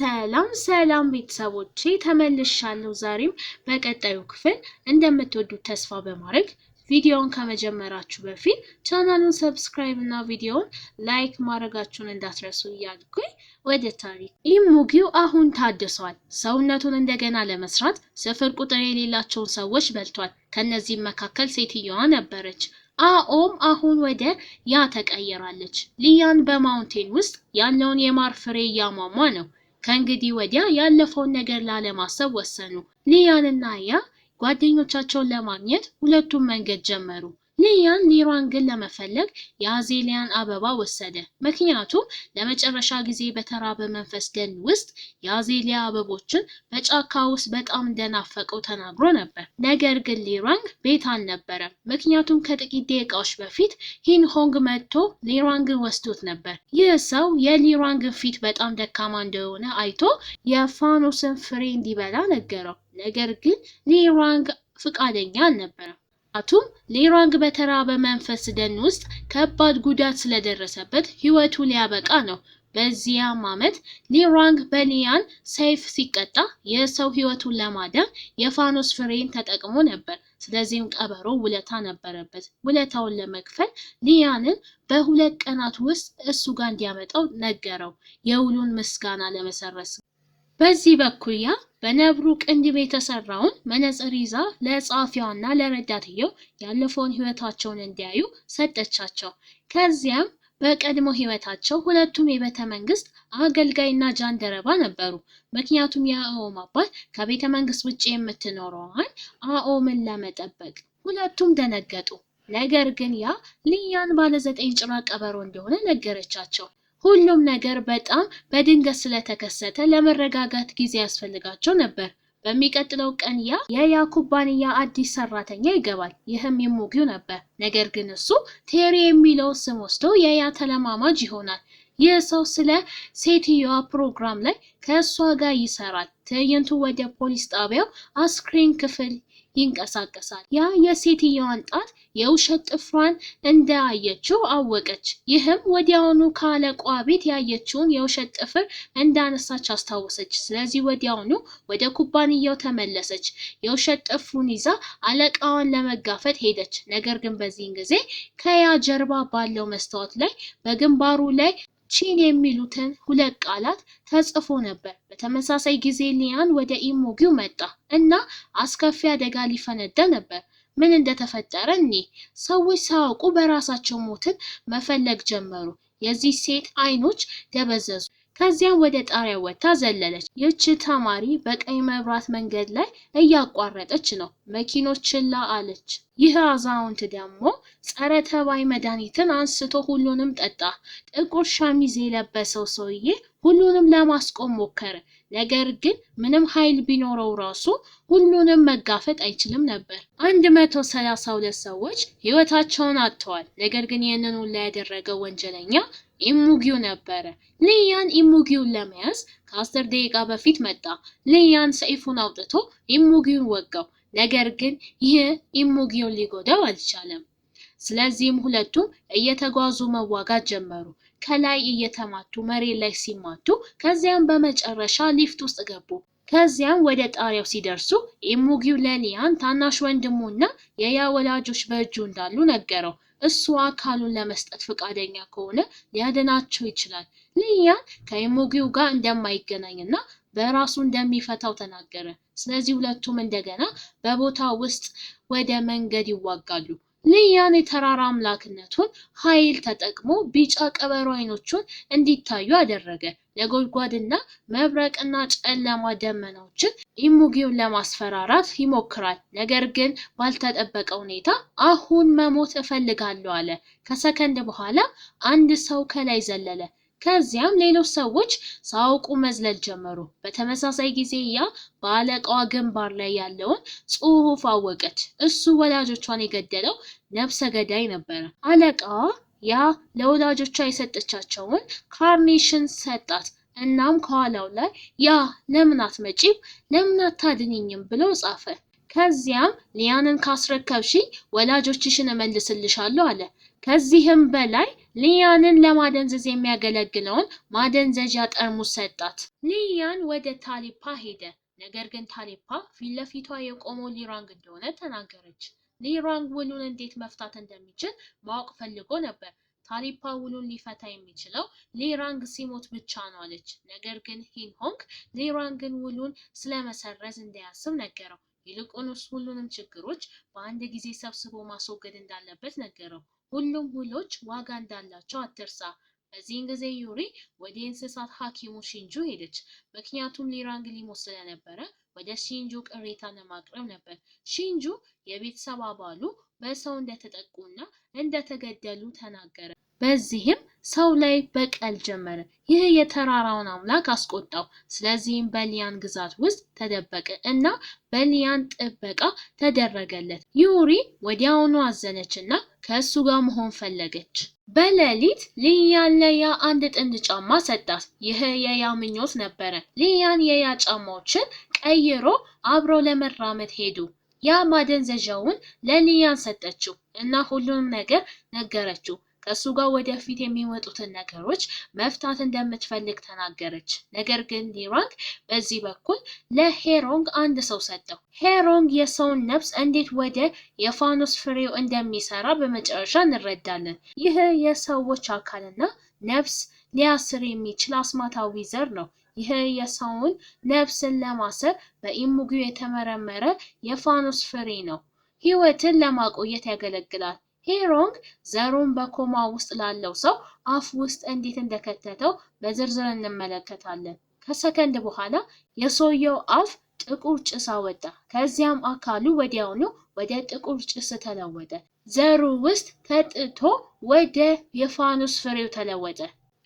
ሰላም ቤተሰቦቼ ተመልሻለሁ። ዛሬም በቀጣዩ ክፍል እንደምትወዱት ተስፋ በማድረግ ቪዲዮውን ከመጀመራችሁ በፊት ቻናሉን ሰብስክራይብ እና ቪዲዮውን ላይክ ማድረጋችሁን እንዳትረሱ እያልኩኝ ወደ ታሪክ። ኢሙጊው አሁን ታድሷል። ሰውነቱን እንደገና ለመስራት ስፍር ቁጥር የሌላቸውን ሰዎች በልቷል። ከነዚህም መካከል ሴትየዋ ነበረች። አኦም አሁን ወደ ያ ተቀየራለች። ሊያን በማውንቴን ውስጥ ያለውን የማር ፍሬ እያሟሟ ነው። ከእንግዲህ ወዲያ ያለፈውን ነገር ላለማሰብ ወሰኑ። ሊያንና ያ ጓደኞቻቸውን ለማግኘት ሁለቱም መንገድ ጀመሩ። ሊያን ሊራንግን ለመፈለግ የአዜሊያን አበባ ወሰደ። ምክንያቱም ለመጨረሻ ጊዜ በተራበ መንፈስ ደን ውስጥ የአዜሊያ አበቦችን በጫካ ውስጥ በጣም እንደናፈቀው ተናግሮ ነበር። ነገር ግን ሊራንግ ቤት አልነበረም። ምክንያቱም ከጥቂት ደቂቃዎች በፊት ሂንሆንግ መጥቶ ሊራንግን ወስዶት ነበር። ይህ ሰው የሊራንግን ፊት በጣም ደካማ እንደሆነ አይቶ የፋኖስን ፍሬ እንዲበላ ነገረው። ነገር ግን ሊራንግ ፍቃደኛ አልነበረም። አቱም ሊራንግ በተራበ መንፈስ ደን ውስጥ ከባድ ጉዳት ስለደረሰበት ህይወቱ ሊያበቃ ነው። በዚያም ዓመት ሊራንግ በሊያን ሰይፍ ሲቀጣ የሰው ህይወቱን ለማዳን የፋኖስ ፍሬን ተጠቅሞ ነበር። ስለዚህም ቀበሮ ውለታ ነበረበት። ውለታውን ለመክፈል ሊያንን በ2 ቀናት ውስጥ እሱ ጋር እንዲያመጣው ነገረው፣ የውሉን ምስጋና ለመሰረስ። በዚህ በኩል ያ በነብሩ ቅንድብ የተሰራውን መነጽር ይዛ ለጻፊዋና ለረዳትየው ያለፈውን ህይወታቸውን እንዲያዩ ሰጠቻቸው። ከዚያም በቀድሞ ህይወታቸው ሁለቱም የቤተ መንግስት አገልጋይና ጃንደረባ ነበሩ። ምክንያቱም የአኦም አባት ከቤተ መንግስት ውጪ የምትኖረዋን አኦምን ለመጠበቅ። ሁለቱም ደነገጡ። ነገር ግን ያ ሊያን ባለ 9 ጭራ ቀበሮ እንደሆነ ነገረቻቸው። ሁሉም ነገር በጣም በድንገት ስለተከሰተ ለመረጋጋት ጊዜ ያስፈልጋቸው ነበር። በሚቀጥለው ቀን የያ ኩባንያ አዲስ ሰራተኛ ይገባል። ይህም ኢሙጊው ነበር። ነገር ግን እሱ ቴሪ የሚለው ስም ወስዶ የያ ተለማማጅ ይሆናል። ይህ ሰው ስለ ሴትዮዋ ፕሮግራም ላይ ከእሷ ጋር ይሰራል። ትዕይንቱ ወደ ፖሊስ ጣቢያው አስክሬን ክፍል ይንቀሳቀሳል። ያ የሴትዮዋን ጣት የውሸት ጥፍሯን እንዳየችው አወቀች። ይህም ወዲያውኑ ከአለቋ ቤት ያየችውን የውሸት ጥፍር እንዳነሳች አስታወሰች። ስለዚህ ወዲያውኑ ወደ ኩባንያው ተመለሰች። የውሸት ጥፍሩን ይዛ አለቃዋን ለመጋፈጥ ሄደች። ነገር ግን በዚህን ጊዜ ከያ ጀርባ ባለው መስታወት ላይ በግንባሩ ላይ ቺን የሚሉትን 2 ቃላት ተጽፎ ነበር። በተመሳሳይ ጊዜ ሊያን ወደ ኢሙጊው መጣ እና አስከፊ አደጋ ሊፈነዳ ነበር። ምን እንደተፈጠረ ሰዎች ሳያውቁ በራሳቸው ሞትን መፈለግ ጀመሩ። የዚህ ሴት አይኖች ደበዘዙ። ከዚያም ወደ ጣሪያ ወጣ ዘለለች። ይህች ተማሪ በቀይ መብራት መንገድ ላይ እያቋረጠች ነው። መኪኖች ችላ አለች። ይህ አዛውንት ደግሞ ጸረ ተባይ መድኃኒትን አንስቶ ሁሉንም ጠጣ። ጥቁር ሸሚዝ የለበሰው ሰውዬ ሁሉንም ለማስቆም ሞከረ። ነገር ግን ምንም ኃይል ቢኖረው ራሱ ሁሉንም መጋፈጥ አይችልም ነበር። 132 ሰዎች ህይወታቸውን አጥተዋል። ነገር ግን ይህንን ሁሉ ያደረገው ወንጀለኛ ኢሙጊው ነበረ። ሊያን ኢሙጊውን ለመያዝ ከ10 ደቂቃ በፊት መጣ። ሊያን ሰይፉን አውጥቶ ኢሙጊውን ወጋው። ነገር ግን ይህ ኢሙጊውን ሊጎዳው አልቻለም። ስለዚህም ሁለቱም እየተጓዙ መዋጋት ጀመሩ። ከላይ እየተማቱ መሬት ላይ ሲማቱ፣ ከዚያም በመጨረሻ ሊፍት ውስጥ ገቡ። ከዚያም ወደ ጣሪያው ሲደርሱ ኢሙጊው ለሊያን ታናሽ ወንድሙና የያ ወላጆች በእጁ እንዳሉ ነገረው። እሱ አካሉን ለመስጠት ፈቃደኛ ከሆነ ሊያድናቸው ይችላል። ሊያን ከኢሙጊው ጋር እንደማይገናኝና በራሱ እንደሚፈታው ተናገረ። ስለዚህ ሁለቱም እንደገና በቦታው ውስጥ ወደ መንገድ ይዋጋሉ። ሊያን የተራራ አምላክነቱን ኃይል ተጠቅሞ ቢጫ ቀበሮ አይኖቹን እንዲታዩ አደረገ። ነጎድጓድና መብረቅና ጨለማ ደመናዎችን ኢሙጊውን ለማስፈራራት ይሞክራል። ነገር ግን ባልተጠበቀ ሁኔታ አሁን መሞት እፈልጋለሁ አለ። ከሰከንድ በኋላ አንድ ሰው ከላይ ዘለለ። ከዚያም ሌሎች ሰዎች ሳውቁ መዝለል ጀመሩ። በተመሳሳይ ጊዜ ያ በአለቃዋ ግንባር ላይ ያለውን ጽሑፍ አወቀች። እሱ ወላጆቿን የገደለው ነፍሰ ገዳይ ነበረ። አለቃዋ ያ ለወላጆቿ የሰጠቻቸውን ካርኔሽን ሰጣት። እናም ከኋላው ላይ ያ ለምን አትመጪም፣ ለምን አታድኝም ብሎ ጻፈ። ከዚያም ሊያንን ካስረከብሽኝ ወላጆችሽን እመልስልሻለሁ አለ። ከዚህም በላይ ሊያንን ለማደንዘዝ የሚያገለግለውን ማደንዘዣ ጠርሙስ ሰጣት። ሊያን ወደ ታሊፓ ሄደ። ነገር ግን ታሊፓ ፊት ለፊቷ የቆመው ሊራንግ እንደሆነ ተናገረች። ሊራንግ ውሉን እንዴት መፍታት እንደሚችል ማወቅ ፈልጎ ነበር። ታሊፓ ውሉን ሊፈታ የሚችለው ሊራንግ ሲሞት ብቻ ነው አለች። ነገር ግን ሂንሆንግ ሊራንግን ውሉን ስለመሰረዝ እንዳያስብ ነገረው። ይልቁንስ ሁሉንም ችግሮች በአንድ ጊዜ ሰብስቦ ማስወገድ እንዳለበት ነገረው። ሁሉም ውሎች ዋጋ እንዳላቸው አትርሳ። በዚህን ጊዜ ዩሪ ወደ እንስሳት ሐኪሙ ሺንጁ ሄደች። ምክንያቱም ሊራንግ ሊሞት ስለነበረ ወደ ሺንጁ ቅሬታ ለማቅረብ ነበር። ሺንጁ የቤተሰብ አባሉ በሰው እንደተጠቁና እንደተገደሉ ተናገረ። በዚህም ሰው ላይ በቀል ጀመረ። ይህ የተራራውን አምላክ አስቆጣው። ስለዚህም በሊያን ግዛት ውስጥ ተደበቀ እና በሊያን ጥበቃ ተደረገለት። ዩሪ ወዲያውኑ አዘነችና ከእሱ ጋር መሆን ፈለገች። በሌሊት ሊያን ለያ አንድ ጥንድ ጫማ ሰጣት። ይህ የያ ምኞት ነበረ። ሊያን የያ ጫማዎችን ቀይሮ አብረው ለመራመድ ሄዱ። ያ ማደንዘዣውን ለሊያን ሰጠችው እና ሁሉንም ነገር ነገረችው። ከሱ ጋር ወደፊት የሚመጡትን ነገሮች መፍታት እንደምትፈልግ ተናገረች። ነገር ግን ሊራንግ በዚህ በኩል ለሄሮንግ አንድ ሰው ሰጠው። ሄሮንግ የሰውን ነፍስ እንዴት ወደ የፋኖስ ፍሬው እንደሚሰራ በመጨረሻ እንረዳለን። ይህ የሰዎች አካልና ነፍስ ሊያስር የሚችል አስማታዊ ዘር ነው። ይህ የሰውን ነፍስን ለማሰር በኢሙጊው የተመረመረ የፋኖስ ፍሬ ነው። ህይወትን ለማቆየት ያገለግላል። ሄሮንግ ዘሩን በኮማ ውስጥ ላለው ሰው አፍ ውስጥ እንዴት እንደከተተው በዝርዝር እንመለከታለን። ከሰከንድ በኋላ የሰውየው አፍ ጥቁር ጭስ አወጣ። ከዚያም አካሉ ወዲያውኑ ወደ ጥቁር ጭስ ተለወጠ። ዘሩ ውስጥ ተጥቶ ወደ የፋኖስ ፍሬው ተለወጠ።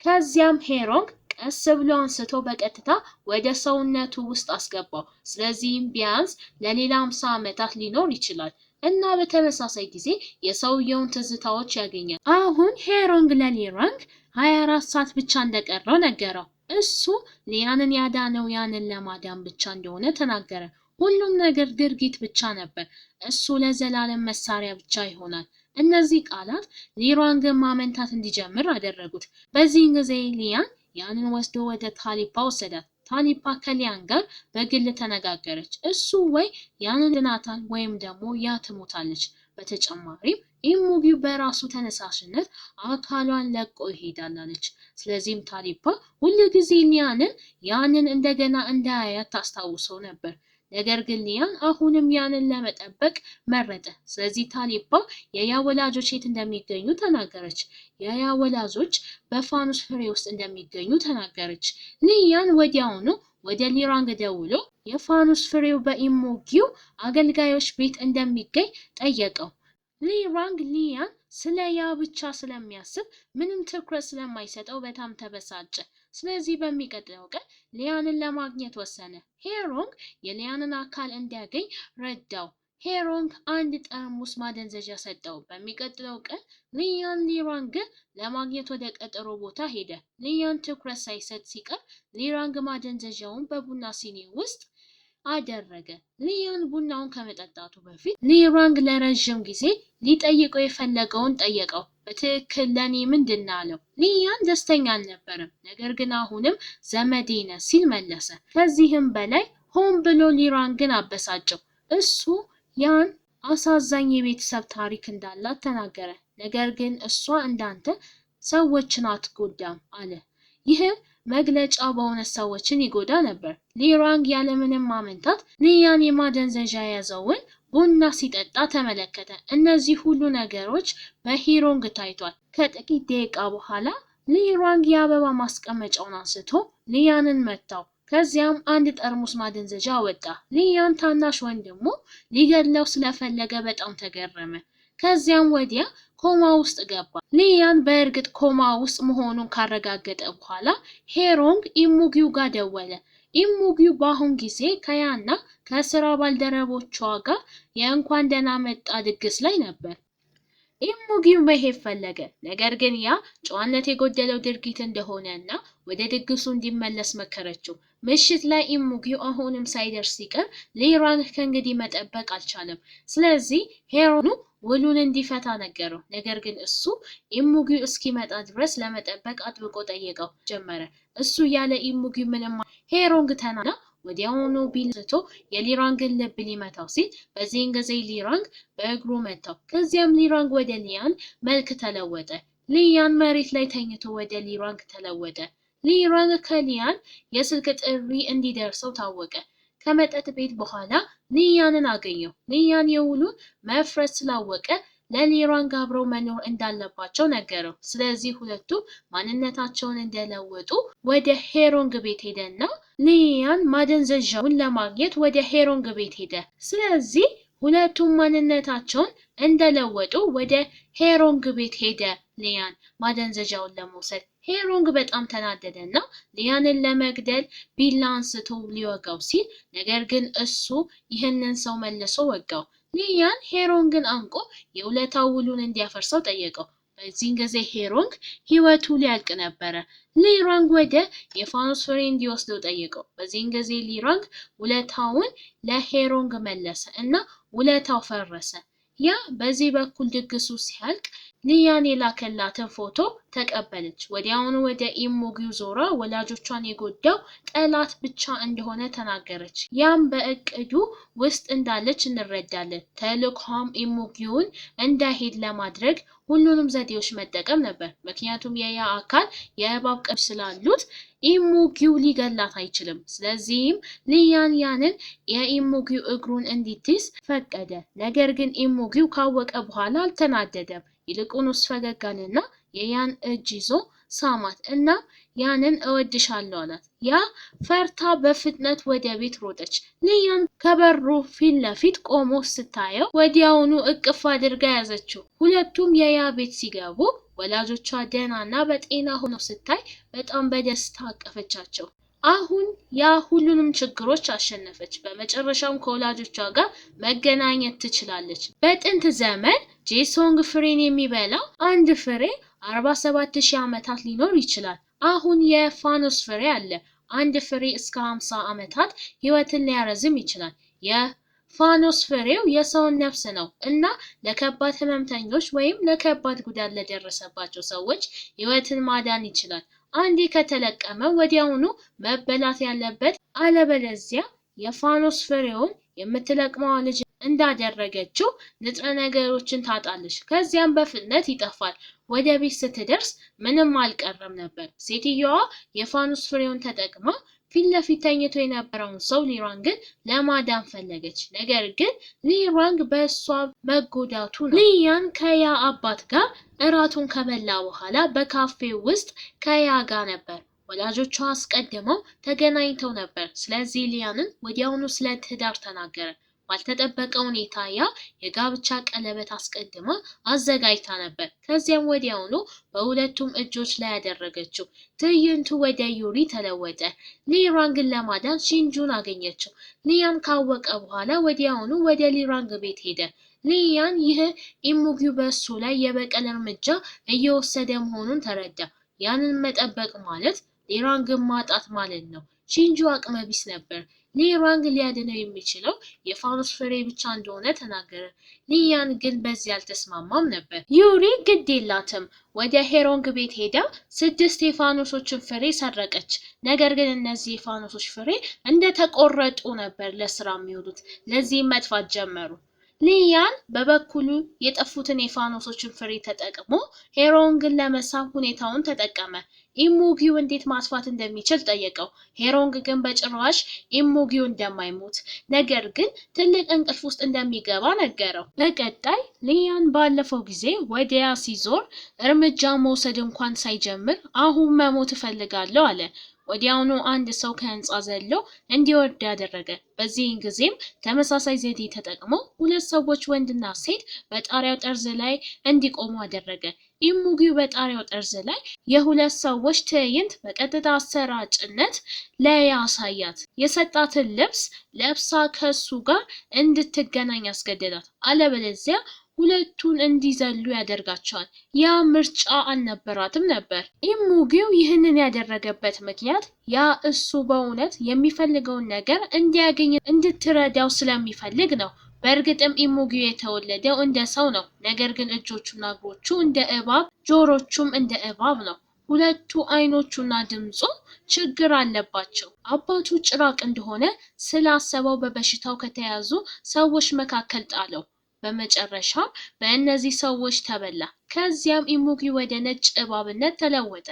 ከዚያም ሄሮንግ ቀስ ብሎ አንስቶ በቀጥታ ወደ ሰውነቱ ውስጥ አስገባው። ስለዚህም ቢያንስ ለሌላ 50 ዓመታት ሊኖር ይችላል እና በተመሳሳይ ጊዜ የሰውየውን ትዝታዎች ያገኛል። አሁን ሄሮንግ ለሊራንግ 24 ሰዓት ብቻ እንደቀረው ነገረው። እሱ ሊያንን ያዳነው ያንን ለማዳን ብቻ እንደሆነ ተናገረ። ሁሉም ነገር ድርጊት ብቻ ነበር። እሱ ለዘላለም መሳሪያ ብቻ ይሆናል። እነዚህ ቃላት ሊራንግን ማመንታት እንዲጀምር አደረጉት። በዚህን ጊዜ ሊያን ያንን ወስዶ ወደ ታሊፓ ወሰዳት። ታሊፓ ከሊያን ጋር በግል ተነጋገረች። እሱ ወይ ያንን ድናታል ወይም ደግሞ ያ ትሞታለች። በተጨማሪም ኢሙጊው በራሱ ተነሳሽነት አካሏን ለቆ ይሄዳል አለች። ስለዚህም ታሊፓ ሁልጊዜ ሊያንን ያንን እንደገና እንዳያያት ታስታውሰው ነበር። ነገር ግን ሊያን አሁንም ያንን ለመጠበቅ መረጠ። ስለዚህ ታሊፓ የያ ወላጆች የት እንደሚገኙ ተናገረች። የያ ወላጆች በፋኖስ ፍሬ ውስጥ እንደሚገኙ ተናገረች። ሊያን ወዲያውኑ ወደ ሊራንግ ደውሎ የፋኖስ ፍሬው በኢሙጊው አገልጋዮች ቤት እንደሚገኝ ጠየቀው። ሊራንግ ሊያን ስለ ያ ብቻ ስለሚያስብ ምንም ትኩረት ስለማይሰጠው በጣም ተበሳጨ። ስለዚህ በሚቀጥለው ቀን ሊያንን ለማግኘት ወሰነ። ሄሮንግ የሊያንን አካል እንዲያገኝ ረዳው። ሄሮንግ አንድ ጠርሙስ ማደንዘዣ ሰጠው። በሚቀጥለው ቀን ሊያን ሊራንግን ለማግኘት ወደ ቀጠሮ ቦታ ሄደ። ሊያን ትኩረት ሳይሰጥ ሲቀር ሊራንግ ማደንዘዣውን በቡና ሲኒ ውስጥ አደረገ። ሊያን ቡናውን ከመጠጣቱ በፊት ሊራንግ ለረጅም ጊዜ ሊጠይቀው የፈለገውን ጠየቀው። በትክክል ለኔ ምንድን አለው? ሊያን ደስተኛ አልነበረም። ነገር ግን አሁንም ዘመዴ ነህ ሲል መለሰ። ከዚህም በላይ ሆን ብሎ ሊራንግን አበሳጨው። እሱ ያን አሳዛኝ የቤተሰብ ታሪክ እንዳላት ተናገረ። ነገር ግን እሷ እንዳንተ ሰዎችን አትጎዳም አለ። ይህ መግለጫ በእውነት ሰዎችን ይጎዳ ነበር። ሊራንግ ያለምንም ማመንታት ሊያን የማደንዘዣ የያዘውን ቡና ሲጠጣ ተመለከተ። እነዚህ ሁሉ ነገሮች በሄሮንግ ታይቷል። ከጥቂት ደቂቃ በኋላ ሊራንግ የአበባ ማስቀመጫውን አንስቶ ሊያንን መታው። ከዚያም አንድ ጠርሙስ ማደንዘዣ አወጣ። ሊያን ታናሽ ወንድሙ ሊገድለው ስለፈለገ በጣም ተገረመ። ከዚያም ወዲያ ኮማ ውስጥ ገባ። ሊያን በእርግጥ ኮማ ውስጥ መሆኑን ካረጋገጠ በኋላ ሄሮንግ ኢሙጊው ጋር ደወለ። ኢሙጊው በአሁን ጊዜ ከያና ከስራ ባልደረቦቿ ጋር የእንኳን ደህና መጣ ድግስ ላይ ነበር። ኢሙጊው መሄድ ፈለገ። ነገር ግን ያ ጨዋነት የጎደለው ድርጊት እንደሆነና ወደ ድግሱ እንዲመለስ መከረችው። ምሽት ላይ ኢሙጊው አሁንም ሳይደርስ ሲቀር ሊራንግ ከእንግዲህ መጠበቅ አልቻለም። ስለዚህ ሄሮኑ ውሉን እንዲፈታ ነገረው። ነገር ግን እሱ ኢሙጊው እስኪመጣ ድረስ ለመጠበቅ አጥብቆ ጠየቀው ጀመረ። እሱ ያለ ኢሙጊው ምንም ሄሮንግ ተናና ወዲያውኑ ቢልቶ የሊራንግን ልብ ሊመታው ሲል በዚህን ጊዜ ሊራንግ በእግሩ መታው። ከዚያም ሊራንግ ወደ ሊያን መልክ ተለወጠ። ሊያን መሬት ላይ ተኝቶ ወደ ሊራንግ ተለወጠ። ሊራንግ ከሊያን የስልክ ጥሪ እንዲደርሰው ታወቀ። ከመጠጥ ቤት በኋላ ሊያንን አገኘው። ሊያን የውሉን መፍረስ ስላወቀ ለሊራንግ አብረው መኖር እንዳለባቸው ነገረው። ስለዚህ ሁለቱ ማንነታቸውን እንደለወጡ ወደ ሄሮንግ ቤት ሄደና ሊያን ማደንዘዣውን ለማግኘት ወደ ሄሮንግ ቤት ሄደ። ስለዚህ ሁለቱም ማንነታቸውን እንደለወጡ ወደ ሄሮንግ ቤት ሄደ ሊያን ማደንዘዣውን ለመውሰድ። ሄሮንግ በጣም ተናደደና ሊያንን ለመግደል ቢላ አንስቶ ሊወጋው ሲል ነገር ግን እሱ ይህንን ሰው መልሶ ወጋው። ሊያን ሄሮንግን አንቆ የውለታ ውሉን እንዲያፈርሰው ጠየቀው። በዚህን ጊዜ ሄሮንግ ህይወቱ ሊያልቅ ነበረ። ሊራንግ ወደ የፋኖስ ፍሬ እንዲወስደው ጠየቀው። በዚህን ጊዜ ሊራንግ ውለታውን ለሄሮንግ መለሰ እና ውለታው ፈረሰ። ያ በዚህ በኩል ድግሱ ሲያልቅ ሊያን የላከላትን ፎቶ ተቀበለች። ወዲያውኑ ወደ ኢሙጊው ዞራ ወላጆቿን የጎዳው ጠላት ብቻ እንደሆነ ተናገረች። ያም በእቅዱ ውስጥ እንዳለች እንረዳለን። ተልእኮም ኢሙጊውን እንዳይሄድ ለማድረግ ሁሉንም ዘዴዎች መጠቀም ነበር። ምክንያቱም የያ አካል የእባብ ቀብ ስላሉት ኢሙጊው ሊገላት አይችልም። ስለዚህም ሊያን ያንን የኢሙጊው እግሩን እንዲትስ ፈቀደ። ነገር ግን ኢሙጊው ካወቀ በኋላ አልተናደደም። ይልቁንስ ፈገግ አለና የያን እጅ ይዞ ሳማት እና ያንን እወድሻለሁ አላት። ያ ፈርታ በፍጥነት ወደ ቤት ሮጠች። ሊያን ከበሩ ፊት ለፊት ቆሞ ስታየው ወዲያውኑ እቅፍ አድርጋ ያዘችው። ሁለቱም የያ ቤት ሲገቡ ወላጆቿ ደህናና በጤና ሆነው ስታይ በጣም በደስታ አቀፈቻቸው። አሁን ያ ሁሉንም ችግሮች አሸነፈች። በመጨረሻም ከወላጆቿ ጋር መገናኘት ትችላለች። በጥንት ዘመን ጄሶንግ ፍሬን የሚበላ አንድ ፍሬ 47,000 ዓመታት ሊኖር ይችላል። አሁን የፋኖስ ፍሬ አለ። አንድ ፍሬ እስከ 50 ዓመታት ህይወትን ሊያረዝም ይችላል። የፋኖስ ፍሬው የሰውን ነፍስ ነው እና ለከባድ ህመምተኞች ወይም ለከባድ ጉዳት ለደረሰባቸው ሰዎች ህይወትን ማዳን ይችላል። አንዴ ከተለቀመ ወዲያውኑ መበላት ያለበት፣ አለበለዚያ የፋኖስ ፍሬውን የምትለቅመዋ ልጅ እንዳደረገችው ንጥረ ነገሮችን ታጣለች። ከዚያም በፍጥነት ይጠፋል። ወደ ቤት ስትደርስ ምንም አልቀረም ነበር። ሴትዮዋ የፋኖስ ፍሬውን ተጠቅማ ፊት ለፊት ተኝቶ የነበረውን ሰው ሊራንግን ለማዳን ፈለገች። ነገር ግን ሊራንግ በእሷ መጎዳቱ ነው። ሊያን ከያ አባት ጋር እራቱን ከበላ በኋላ በካፌ ውስጥ ከያ ጋር ነበር። ወላጆቿ አስቀድመው ተገናኝተው ነበር። ስለዚህ ሊያንን ወዲያውኑ ስለ ትዳር ተናገረ። ባልተጠበቀ ሁኔታ ያ የጋብቻ ቀለበት አስቀድማ አዘጋጅታ ነበር። ከዚያም ወዲያውኑ በሁለቱም እጆች ላይ ያደረገችው። ትዕይንቱ ወደ ዩሪ ተለወጠ። ሊራንግን ለማዳን ሺንጁን አገኘችው። ሊያን ካወቀ በኋላ ወዲያውኑ ወደ ሊራንግ ቤት ሄደ። ሊያን ይህ ኢሙጊው በሱ ላይ የበቀል እርምጃ እየወሰደ መሆኑን ተረዳ። ያንን መጠበቅ ማለት ሊራንግን ማጣት ማለት ነው። ሺንጁ አቅመ ቢስ ነበር። ሊራንግ ሊያድነው የሚችለው የፋኖስ ፍሬ ብቻ እንደሆነ ተናገረ። ሊያን ግን በዚህ አልተስማማም ነበር። ዩሪ ግድ የላትም። ወደ ሄሮንግ ቤት ሄዳ 6 የፋኖሶችን ፍሬ ሰረቀች። ነገር ግን እነዚህ የፋኖሶች ፍሬ እንደተቆረጡ ነበር ለስራ የሚውሉት። ለዚህም መጥፋት ጀመሩ። ሊያን በበኩሉ የጠፉትን የፋኖሶችን ፍሬ ተጠቅሞ ሄሮንግን ለመሳብ ሁኔታውን ተጠቀመ። ኢሙጊው እንዴት ማጥፋት እንደሚችል ጠየቀው። ሄሮንግ ግን በጭራሽ ኢሙጊው እንደማይሞት ነገር ግን ትልቅ እንቅልፍ ውስጥ እንደሚገባ ነገረው። በቀጣይ ሊያን ባለፈው ጊዜ ወዲያ ሲዞር እርምጃ መውሰድ እንኳን ሳይጀምር አሁን መሞት እፈልጋለሁ አለ። ወዲያውኑ አንድ ሰው ከህንጻ ዘሎ እንዲወርድ ያደረገ። በዚህን ጊዜም ተመሳሳይ ዘዴ ተጠቅሞ ሁለት ሰዎች ወንድና ሴት በጣሪያው ጠርዝ ላይ እንዲቆሙ አደረገ። ኢሙጊው በጣሪያው ጠርዝ ላይ የሁለት ሰዎች ትዕይንት በቀጥታ አሰራጭነት ለያሳያት የሰጣትን ልብስ ለብሳ ከሱ ጋር እንድትገናኝ አስገደዳት። አለበለዚያ ሁለቱን እንዲዘሉ ያደርጋቸዋል። ያ ምርጫ አልነበራትም ነበር። ኢሙጊው ይህንን ያደረገበት ምክንያት ያ እሱ በእውነት የሚፈልገውን ነገር እንዲያገኝ እንድትረዳው ስለሚፈልግ ነው። በእርግጥም ኢሙጊው የተወለደው እንደ ሰው ነው። ነገር ግን እጆቹና እግሮቹ እንደ እባብ፣ ጆሮቹም እንደ እባብ ነው። ሁለቱ አይኖቹና ድምፁ ችግር አለባቸው። አባቱ ጭራቅ እንደሆነ ስላሰበው በበሽታው ከተያዙ ሰዎች መካከል ጣለው። በመጨረሻም በእነዚህ ሰዎች ተበላ። ከዚያም ኢሙጊ ወደ ነጭ እባብነት ተለወጠ።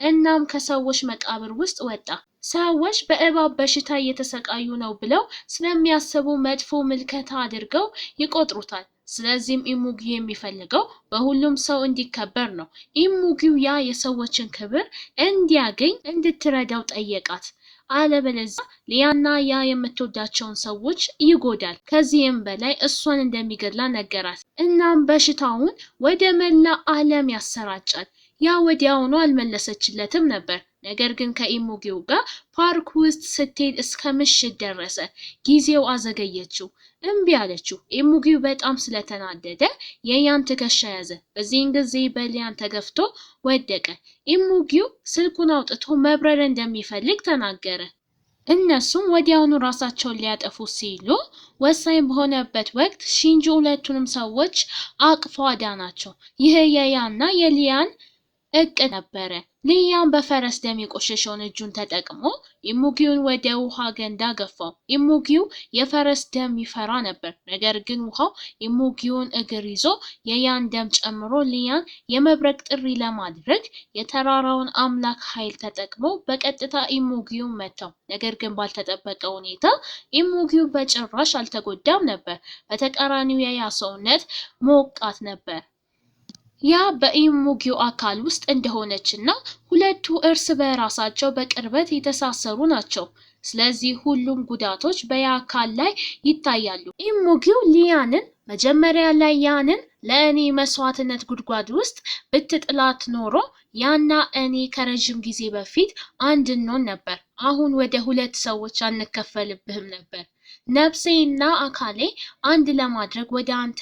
እናም ከሰዎች መቃብር ውስጥ ወጣ። ሰዎች በእባብ በሽታ እየተሰቃዩ ነው ብለው ስለሚያስቡ መጥፎ ምልከታ አድርገው ይቆጥሩታል። ስለዚህም ኢሙጊ የሚፈልገው በሁሉም ሰው እንዲከበር ነው። ኢሙጊው ያ የሰዎችን ክብር እንዲያገኝ እንድትረዳው ጠየቃት። አለበለዚያ ሊያና ያ የምትወዳቸውን ሰዎች ይጎዳል። ከዚህም በላይ እሷን እንደሚገድላ ነገራት። እናም በሽታውን ወደ መላ ዓለም ያሰራጫል። ያ ወዲያውኑ አልመለሰችለትም ነበር። ነገር ግን ከኢሙጊው ጋር ፓርክ ውስጥ ስትሄድ እስከ ምሽት ደረሰ። ጊዜው አዘገየችው። እምቢ አለችው። ኢሙጊው በጣም ስለተናደደ የያን ትከሻ ያዘ። በዚህን ጊዜ በሊያን ተገፍቶ ወደቀ። ኢሙጊው ስልኩን አውጥቶ መብረር እንደሚፈልግ ተናገረ። እነሱም ወዲያውኑ ራሳቸውን ሊያጠፉ ሲሉ ወሳኝ በሆነበት ወቅት ሺንጂ ሁለቱንም ሰዎች አቅፎ አዳናቸው። ይህ የያና የሊያን እቅድ ነበረ። ሊያን በፈረስ ደም የቆሸሸውን እጁን ተጠቅሞ ኢሙጊውን ወደ ውሃ ገንዳ ገፋው። ኢሙጊው የፈረስ ደም ይፈራ ነበር። ነገር ግን ውሃው ኢሙጊውን እግር ይዞ የያን ደም ጨምሮ ሊያን የመብረቅ ጥሪ ለማድረግ የተራራውን አምላክ ኃይል ተጠቅሞ በቀጥታ ኢሙጊውን መታው። ነገር ግን ባልተጠበቀ ሁኔታ ኢሙጊው በጭራሽ አልተጎዳም ነበር። በተቃራኒው የያ ሰውነት ሞቃት ነበር። ያ በኢሙጊው አካል ውስጥ እንደሆነችና ሁለቱ እርስ በራሳቸው በቅርበት የተሳሰሩ ናቸው። ስለዚህ ሁሉም ጉዳቶች በያ አካል ላይ ይታያሉ። ኢሙጊው ሊያንን መጀመሪያ ላይ ያንን ለእኔ መስዋዕትነት ጉድጓድ ውስጥ ብትጥላት ኖሮ ያና እኔ ከረጅም ጊዜ በፊት አንድ እንሆን ነበር። አሁን ወደ ሁለት ሰዎች አንከፈልብህም ነበር። ነፍሴና አካሌ አንድ ለማድረግ ወደ አንተ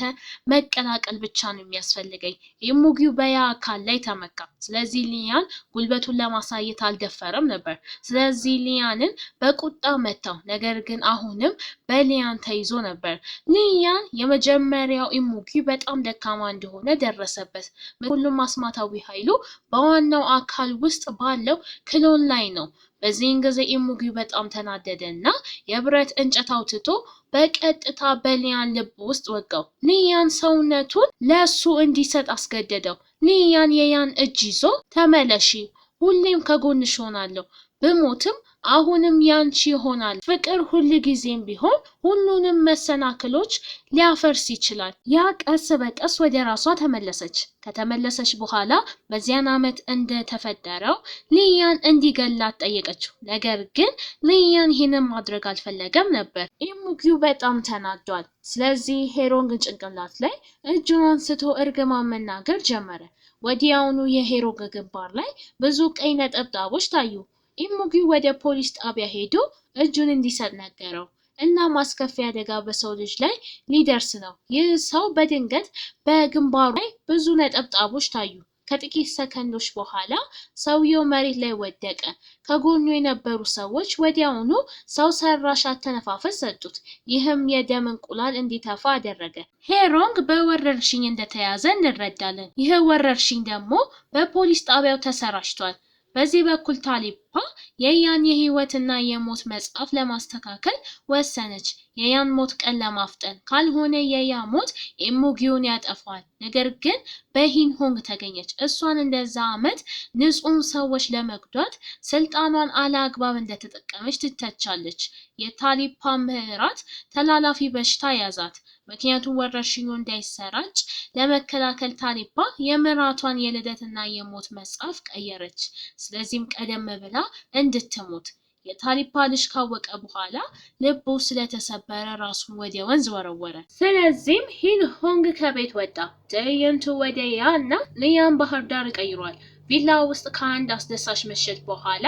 መቀላቀል ብቻ ነው የሚያስፈልገኝ። ኢሙጊው በያ አካል ላይ ተመካ። ስለዚህ ሊያን ጉልበቱን ለማሳየት አልደፈረም ነበር። ስለዚህ ሊያንን በቁጣ መታው። ነገር ግን አሁንም በሊያን ተይዞ ነበር። ሊያን የመጀመሪያው ኢሙጊ በጣም ደካማ እንደሆነ ደረሰበት። ሁሉም አስማታዊ ኃይሉ በዋናው አካል ውስጥ ባለው ክሎን ላይ ነው። በዚህን ጊዜ ኢሙጊው በጣም ተናደደና የብረት እንጨት አውጥቶ በቀጥታ በሊያን ልብ ውስጥ ወጋው። ሊያን ሰውነቱን ለሱ እንዲሰጥ አስገደደው። ሊያን የያን እጅ ይዞ ተመለሺ፣ ሁሌም ከጎንሽ ሆናለሁ፣ ብሞትም አሁንም ያንቺ ይሆናል። ፍቅር ሁል ጊዜም ቢሆን ሁሉንም መሰናክሎች ሊያፈርስ ይችላል። ያ ቀስ በቀስ ወደ ራሷ ተመለሰች። ከተመለሰች በኋላ በዚያን ዓመት እንደተፈጠረው ሊያን እንዲገላት ጠየቀችው። ነገር ግን ሊያን ይህንን ማድረግ አልፈለገም ነበር። ኢሙጊው በጣም ተናዷል። ስለዚህ ሄሮንግ ጭንቅላት ላይ እጁን አንስቶ እርግማን መናገር ጀመረ። ወዲያውኑ የሄሮንግ ግንባር ላይ ብዙ ቀይ ነጠብጣቦች ታዩ። ኢሙጊው ወደ ፖሊስ ጣቢያ ሄዶ እጁን እንዲሰጥ ነገረው እና ማስከፊ አደጋ በሰው ልጅ ላይ ሊደርስ ነው። ይህ ሰው በድንገት በግንባሩ ላይ ብዙ ነጠብጣቦች ታዩ። ከጥቂት ሰከንዶች በኋላ ሰውየው መሬት ላይ ወደቀ። ከጎኑ የነበሩ ሰዎች ወዲያውኑ ሰው ሰራሽ አተነፋፈስ ሰጡት። ይህም የደም እንቁላል እንዲተፋ አደረገ። ሄሮንግ በወረርሽኝ እንደተያዘ እንረዳለን። ይህ ወረርሽኝ ደግሞ በፖሊስ ጣቢያው ተሰራጭቷል። በዚህ በኩል ታሊፓ የያን የህይወትና የሞት መጽሐፍ ለማስተካከል ወሰነች። የያን ሞት ቀን ለማፍጠን፣ ካልሆነ የያ ሞት ኢሙጊውን ያጠፋል። ነገር ግን በሂንሆንግ ተገኘች። እሷን እንደዛ ዓመት ንጹህ ሰዎች ለመጉዳት ስልጣኗን አለአግባብ እንደተጠቀመች ትተቻለች። የታሊፓ ምህረት ተላላፊ በሽታ ያዛት። ምክንያቱም ወረርሽኙ እንዳይሰራጭ ለመከላከል ታሊፓ የምራቷን የልደትና የሞት መጽሐፍ ቀየረች። ስለዚህም ቀደም ብላ እንድትሞት የታሊፓ ልጅ ካወቀ በኋላ ልቡ ስለተሰበረ ራሱን ወደ ወንዝ ወረወረ። ስለዚህም ሂንሆንግ ከቤት ወጣ። ትዕይንቱ ወደ ያና ሊያን ባህር ዳር ቀይሯል። ቪላ ውስጥ ከአንድ አስደሳች ምሽት በኋላ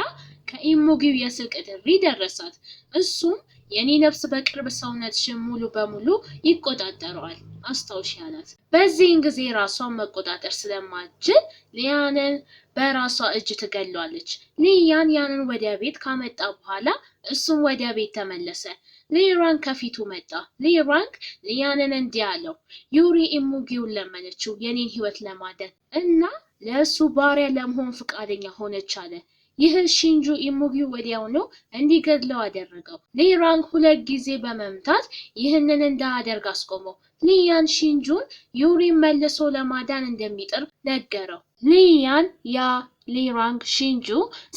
ከኢሙጊው የስልክ ጥሪ ደረሳት። እሱም የኔ ነፍስ በቅርብ ሰውነትሽን ሙሉ በሙሉ ይቆጣጠረዋል አስታውሺ አላት። በዚህን ጊዜ ራሷን መቆጣጠር ስለማትችል ሊያንን በራሷ እጅ ትገለዋለች። ሊያን ያንን ወደ ቤት ካመጣ በኋላ እሱም ወደ ቤት ተመለሰ። ሊራንግ ከፊቱ መጣ። ሊራንግ ሊያንን እንዲህ አለው፣ ዩሪ ኢሙጊውን ለመነችው የኔን ህይወት ለማዳን እና ለእሱ ባሪያ ለመሆን ፈቃደኛ ሆነች አለ። ይህ ሺንጁ ኢሙጊው ወዲያውኑ እንዲገድለው አደረገው። ሊራንግ 2 ጊዜ በመምታት ይህንን እንዳያደርግ አስቆመው። ሊያን ሺንጁን ዩሪን መልሶ ለማዳን እንደሚጥር ነገረው። ሊያን ሊራንግ ሺንጁ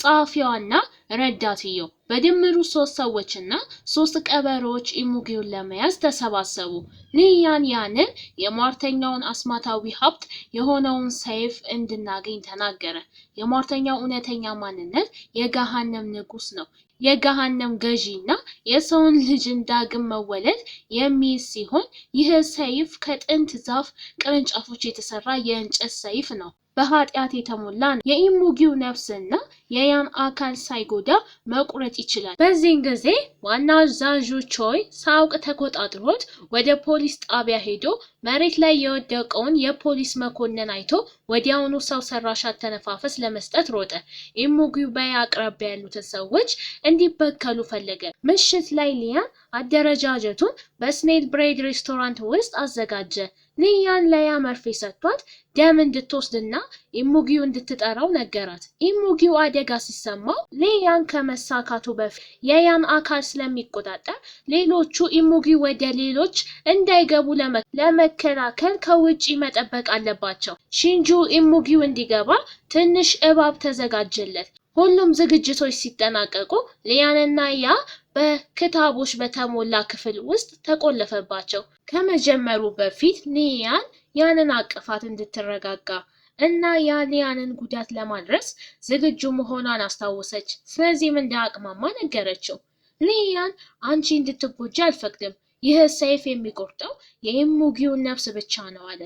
ጸሐፊዋና ረዳትየው በድምሩ 3 ሰዎችና 3 ቀበሮች ኢሙጊውን ለመያዝ ተሰባሰቡ። ሊያን ያንን የሟርተኛውን አስማታዊ ሀብት የሆነውን ሰይፍ እንድናገኝ ተናገረ። የሟርተኛው እውነተኛ ማንነት የገሃነም ንጉስ ነው። የገሃነም ገዢና የሰውን ልጅ ዳግም መወለድ የሚይዝ ሲሆን ይህ ሰይፍ ከጥንት ዛፍ ቅርንጫፎች የተሰራ የእንጨት ሰይፍ ነው። በኃጢአት የተሞላ ነው። የኢሙጊው ነፍስና የያን አካል ሳይጎዳ መቁረጥ ይችላል። በዚህን ጊዜ ዋና አዛዡ ቾይ ሳውቅ ተቆጣጥሮት ወደ ፖሊስ ጣቢያ ሄዶ መሬት ላይ የወደቀውን የፖሊስ መኮንን አይቶ ወዲያውኑ ሰው ሰራሽ አተነፋፈስ ለመስጠት ሮጠ። ኢሙጊው በአቅራቢያ ያሉትን ሰዎች እንዲበከሉ ፈለገ። ምሽት ላይ ሊያን አደረጃጀቱን በስኔል ብሬድ ሬስቶራንት ውስጥ አዘጋጀ። ሊያን ለያ መርፌ ሰጥቷት ደም እንድትወስድና ኢሙጊው እንድትጠራው ነገራት። ኢሙጊው አደጋ ሲሰማው ሊያን ከመሳካቱ በፊት የያን አካል ስለሚቆጣጠር ሌሎቹ ኢሙጊው ወደ ሌሎች እንዳይገቡ ለመከላከል ከውጪ መጠበቅ አለባቸው። ሺንጁ ኢሙጊው እንዲገባ ትንሽ እባብ ተዘጋጀለት። ሁሉም ዝግጅቶች ሲጠናቀቁ ሊያንና ያ በክታቦች በተሞላ ክፍል ውስጥ ተቆለፈባቸው። ከመጀመሩ በፊት ሊያን ያንን አቅፋት እንድትረጋጋ እና ሊያንን ጉዳት ለማድረስ ዝግጁ መሆኗን አስታወሰች። ስለዚህም እንዳቅማማ ነገረችው። ሊያን አንቺ እንድትጎጂ አልፈቅድም። ይህ ሰይፍ የሚቆርጠው የኢሙጊውን ነፍስ ብቻ ነው አለ።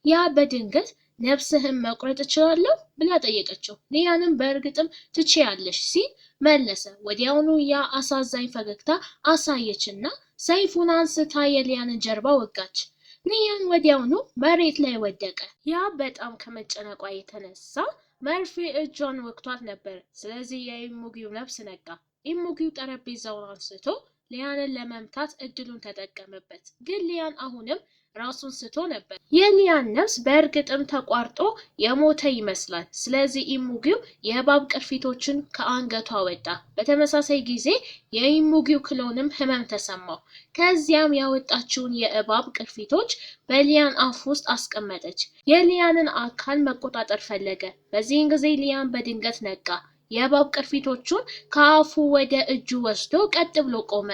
ያ በድንገት ነፍስህን መቁረጥ እችላለሁ ብላ ጠየቀችው። ሊያንም በእርግጥም ትችያለሽ ሲል መለሰ። ወዲያውኑ ያ አሳዛኝ ፈገግታ አሳየችና ሰይፉን አንስታ የሊያንን ጀርባ ወጋች። ሊያን ወዲያውኑ መሬት ላይ ወደቀ። ያ በጣም ከመጨነቋ የተነሳ መርፌ እጇን ወቅቷት ነበር። ስለዚህ የኢሙጊው ነፍስ ነቃ። ኢሙጊው ጠረጴዛውን አንስቶ ሊያንን ለመምታት እድሉን ተጠቀመበት። ግን ሊያን አሁንም ራሱን ስቶ ነበር። የሊያን ነፍስ በእርግጥም ተቋርጦ የሞተ ይመስላል። ስለዚህ ኢሙጊው የእባብ ቅርፊቶችን ከአንገቷ ወጣ። በተመሳሳይ ጊዜ የኢሙጊው ክሎንም ህመም ተሰማው። ከዚያም ያወጣችውን የእባብ ቅርፊቶች በሊያን አፍ ውስጥ አስቀመጠች። የሊያንን አካል መቆጣጠር ፈለገ። በዚህን ጊዜ ሊያን በድንገት ነቃ። የእባብ ቅርፊቶቹን ከአፉ ወደ እጁ ወስዶ ቀጥ ብሎ ቆመ።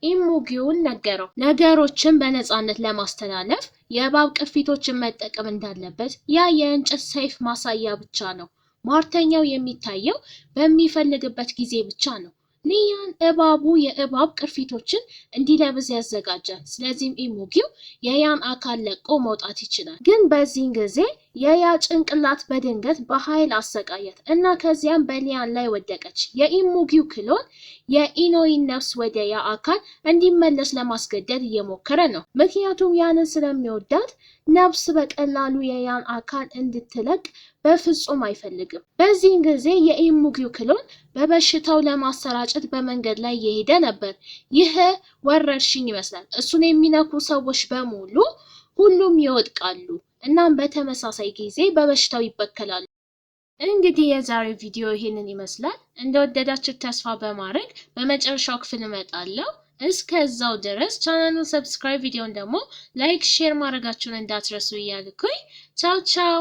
ኢሙጊውን ነገረው ነገሮችን በነፃነት ለማስተላለፍ የእባብ ቅርፊቶችን መጠቀም እንዳለበት። ያ የእንጨት ሰይፍ ማሳያ ብቻ ነው። ሟርተኛው የሚታየው በሚፈልግበት ጊዜ ብቻ ነው። ሊያን እባቡ የእባብ ቅርፊቶችን እንዲለብስ ያዘጋጃል። ስለዚህም ኢሙጊው የያን አካል ለቆ መውጣት ይችላል። ግን በዚህን ጊዜ የያ ጭንቅላት በድንገት በኃይል አሰቃያት እና ከዚያም በሊያን ላይ ወደቀች። የኢሙጊው ክሎን የኢኖይን ነፍስ ወደ ያ አካል እንዲመለስ ለማስገደድ እየሞከረ ነው። ምክንያቱም ያንን ስለሚወዳት ነፍስ በቀላሉ የያን አካል እንድትለቅ በፍጹም አይፈልግም። በዚህን ጊዜ የኢሙጊው ክሎን በበሽታው ለማሰራጨት በመንገድ ላይ እየሄደ ነበር። ይህ ወረርሽኝ ይመስላል። እሱን የሚነኩ ሰዎች በሙሉ ሁሉም ይወድቃሉ። እናም በተመሳሳይ ጊዜ በበሽታው ይበከላሉ። እንግዲህ የዛሬው ቪዲዮ ይሄንን ይመስላል። እንደወደዳችሁ ተስፋ በማድረግ በመጨረሻው ክፍል እመጣለሁ። እስከዛው ድረስ ቻናሉን ሰብስክራይብ፣ ቪዲዮን ደግሞ ላይክ፣ ሼር ማድረጋችሁን እንዳትረሱ እያልኩኝ ቻው ቻው።